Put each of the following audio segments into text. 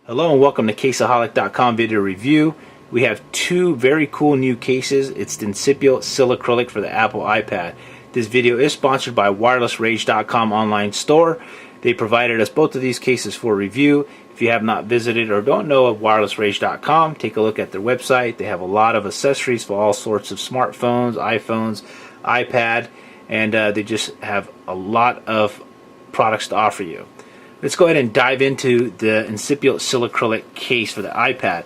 Hello and welcome to caseaholic.com video review. We have two very cool new cases. It's the INCIPIO Silicrylic for the Apple iPad. This video is sponsored by wirelessrage.com online store. They provided us both of these cases for review. If you have not visited or don't know of wirelessrage.com, take a look at their website. They have a lot of accessories for all sorts of smartphones, iPhones, iPad, and they just have a lot of products to offer you. Let's go ahead and dive into the INCIPIO Silicrylic case for the iPad.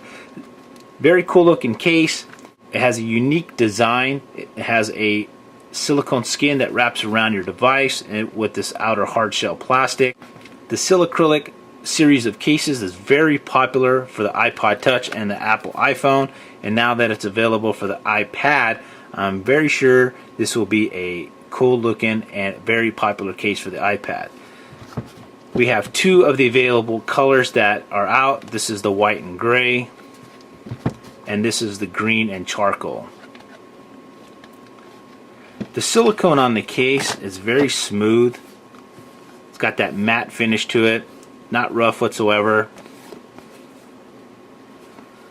Very cool looking case. It has a unique design. It has a silicone skin that wraps around your device and with this outer hard shell plastic. The Silicrylic series of cases is very popular for the iPod Touch and the Apple iPhone, and now that it's available for the iPad, I'm very sure this will be a cool looking and very popular case for the iPad. We have two of the available colors that are out. This is the white and gray, and this is the green and charcoal. The silicone on the case is very smooth. It's got that matte finish to it, not rough whatsoever.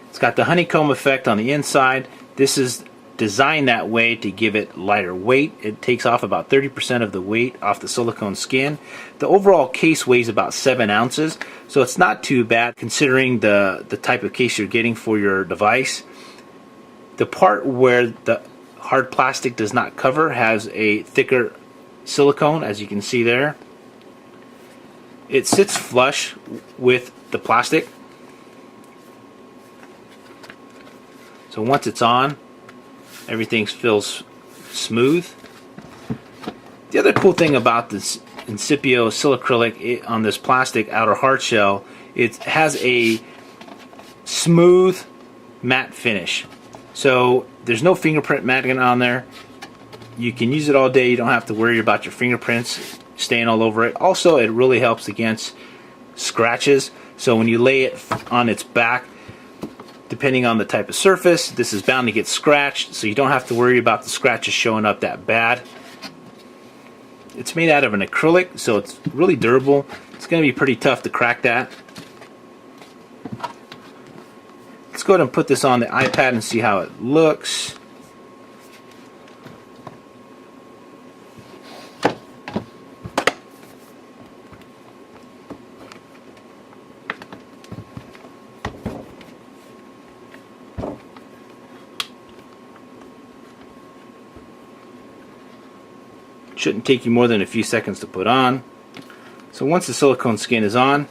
It's got the honeycomb effect on the inside. This is designed that way to give it lighter weight. It takes off about 30% of the weight off the silicone skin. The overall case weighs about 7 ounces, so it's not too bad considering the type of case you're getting for your device. The part where the hard plastic does not cover has a thicker silicone, as you can see there. It sits flush with the plastic, so once it's on, everything feels smooth. The other cool thing about this INCIPIO Silicrylic on this plastic outer hard shell, it has a smooth matte finish. So there's no fingerprint matting on there. You can use it all day. You don't have to worry about your fingerprints staying all over it. Also, it really helps against scratches. So when you lay it on its back, depending on the type of surface, this is bound to get scratched, so you don't have to worry about the scratches showing up that bad. It's made out of an acrylic, so it's really durable. It's going to be pretty tough to crack that. Let's go ahead and put this on the iPad and see how it looks. Shouldn't take you more than a few seconds to put on. So once the silicone skin is on,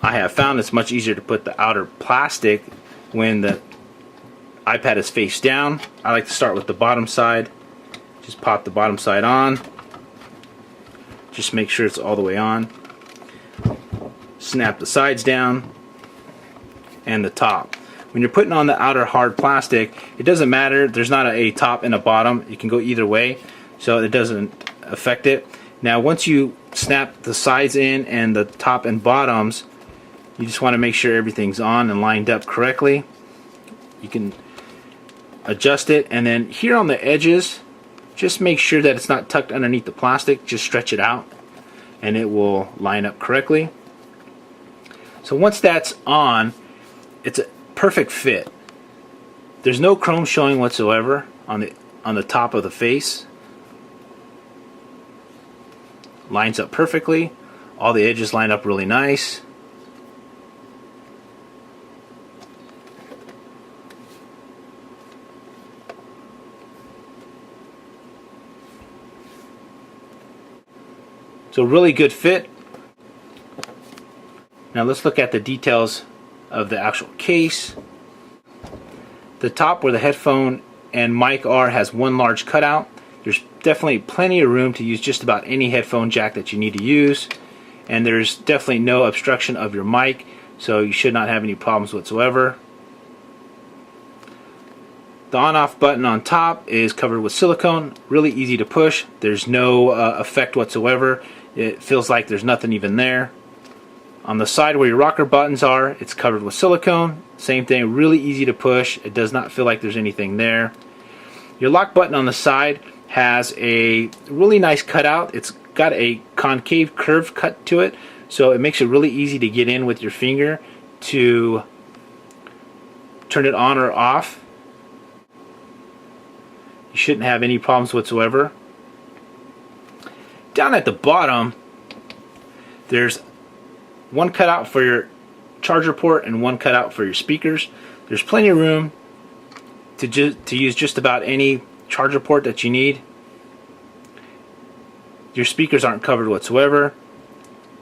I have found it's much easier to put the outer plastic when the iPad is face down. I like to start with the bottom side. Just pop the bottom side on. Just make sure it's all the way on. Snap the sides down and the top. When you're putting on the outer hard plastic, it doesn't matter. There's not a top and a bottom. You can go either way, so it doesn't affect it. Now once you snap the sides in and the top and bottoms, you just want to make sure everything's on and lined up correctly. You can adjust it, and then here on the edges, just make sure that it's not tucked underneath the plastic. Just stretch it out and it will line up correctly. So once that's on, it's a perfect fit. There's no chrome showing whatsoever on the top of the face. Lines up perfectly. All the edges line up really nice. So really good fit. Now let's look at the details of the actual case. The top where the headphone and mic are has one large cutout. There's definitely plenty of room to use just about any headphone jack that you need to use, and there's definitely no obstruction of your mic, so you should not have any problems whatsoever. The on-off button on top is covered with silicone, really easy to push. There's no effect whatsoever. It feels like there's nothing even there. On the side where your rocker buttons are, it's covered with silicone. Same thing, really easy to push. It does not feel like there's anything there. Your lock button on the side has a really nice cutout. It's got a concave curve cut to it, so it makes it really easy to get in with your finger to turn it on or off. You shouldn't have any problems whatsoever. Down at the bottom, there's one cutout for your charger port and one cutout for your speakers. There's plenty of room to use just about any charger port that you need. Your speakers aren't covered whatsoever.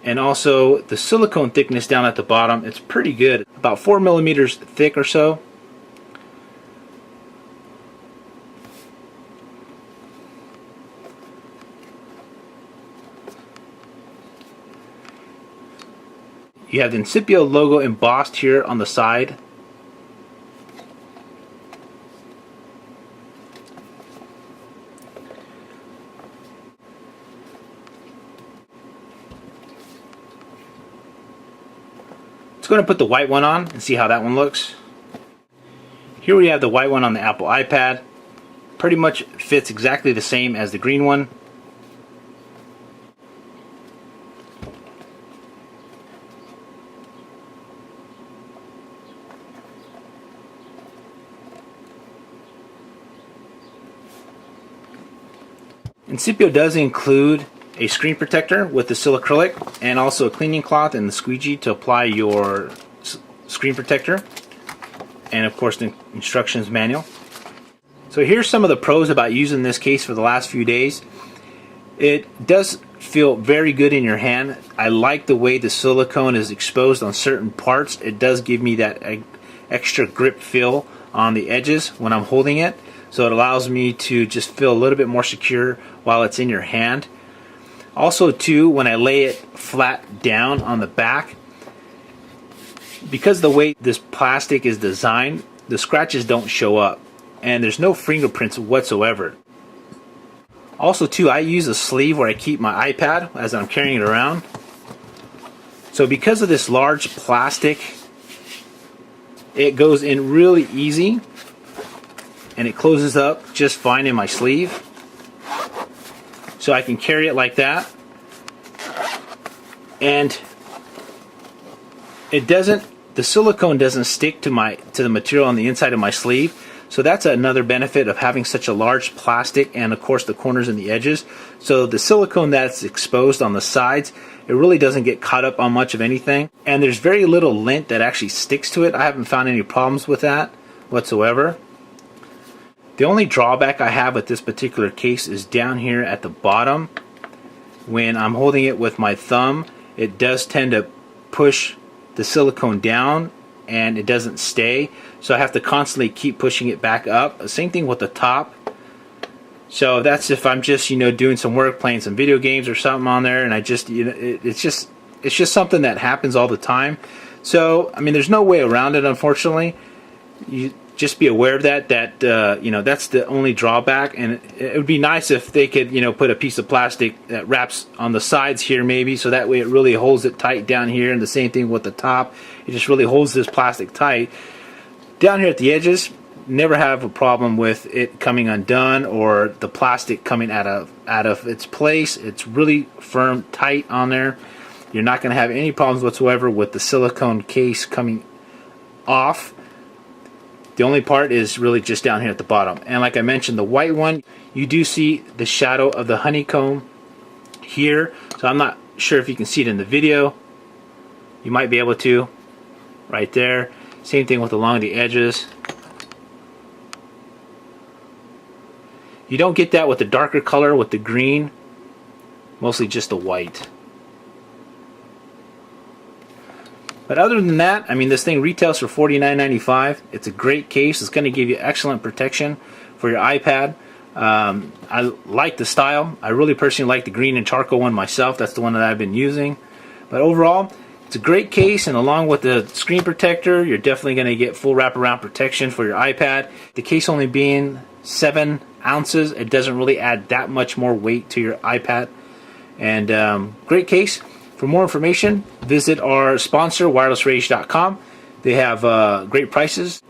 And also the silicone thickness down at the bottom, it's pretty good, about 4 millimeters thick or so. You have the Incipio logo embossed here on the side. Let's go ahead and put the white one on and see how that one looks. Here we have the white one on the Apple iPad. Pretty much fits exactly the same as the green one. Incipio does include a screen protector with the silicrylic and also a cleaning cloth and the squeegee to apply your screen protector, and of course the instructions manual. So here's some of the pros about using this case for the last few days. It does feel very good in your hand. I like the way the silicone is exposed on certain parts. It does give me that extra grip feel on the edges when I'm holding it, so it allows me to just feel a little bit more secure while it's in your hand. Also too, when I lay it flat down on the back, because the way this plastic is designed, the scratches don't show up and there's no fingerprints whatsoever. Also too, I use a sleeve where I keep my iPad as I'm carrying it around. So because of this large plastic, it goes in really easy and it closes up just fine in my sleeve. So I can carry it like that, and it doesn't, the silicone doesn't stick to the material on the inside of my sleeve. So that's another benefit of having such a large plastic, and of course the corners and the edges. So the silicone that's exposed on the sides, it really doesn't get caught up on much of anything, and there's very little lint that actually sticks to it. I haven't found any problems with that whatsoever. The only drawback I have with this particular case is down here at the bottom. When I'm holding it with my thumb, it does tend to push the silicone down and it doesn't stay. So I have to constantly keep pushing it back up. Same thing with the top. So that's if I'm just, doing some work, playing some video games or something on there, and I just, it's just something that happens all the time. So, I mean, there's no way around it, unfortunately. You just be aware of that, that's the only drawback, and it would be nice if they could, put a piece of plastic that wraps on the sides here maybe, so that way it really holds it tight down here, and the same thing with the top. It just really holds this plastic tight. Down here at the edges, never have a problem with it coming undone or the plastic coming out of its place. It's really firm, tight on there. You're not going to have any problems whatsoever with the silicone case coming off. The only part is really just down here at the bottom. And like I mentioned, the white one, you do see the shadow of the honeycomb here. So I'm not sure if you can see it in the video. You might be able to, right there. Same thing with along the edges. You don't get that with the darker color, with the green. Mostly just the white. But other than that, I mean, this thing retails for $49.95. It's a great case. It's going to give you excellent protection for your iPad. I like the style. I really personally like the green and charcoal one myself. That's the one that I've been using. But overall, it's a great case, and along with the screen protector, you're definitely going to get full wraparound protection for your iPad. The case only being 7 ounces, it doesn't really add that much more weight to your iPad. And great case. For more information, visit our sponsor, wirelessrage.com. They have great prices.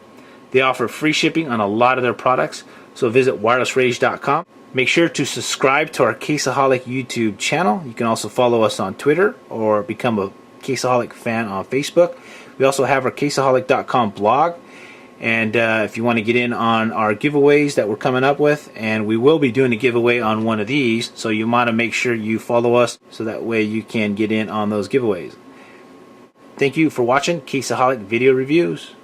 They offer free shipping on a lot of their products. So visit wirelessrage.com. Make sure to subscribe to our CaseAHOLIC YouTube channel. You can also follow us on Twitter or become a CaseAHOLIC fan on Facebook. We also have our caseaholic.com blog. And if you want to get in on our giveaways that we're coming up with, and we will be doing a giveaway on one of these, so you want to make sure you follow us so that way you can get in on those giveaways. Thank you for watching CaseAHOLIC Video Reviews.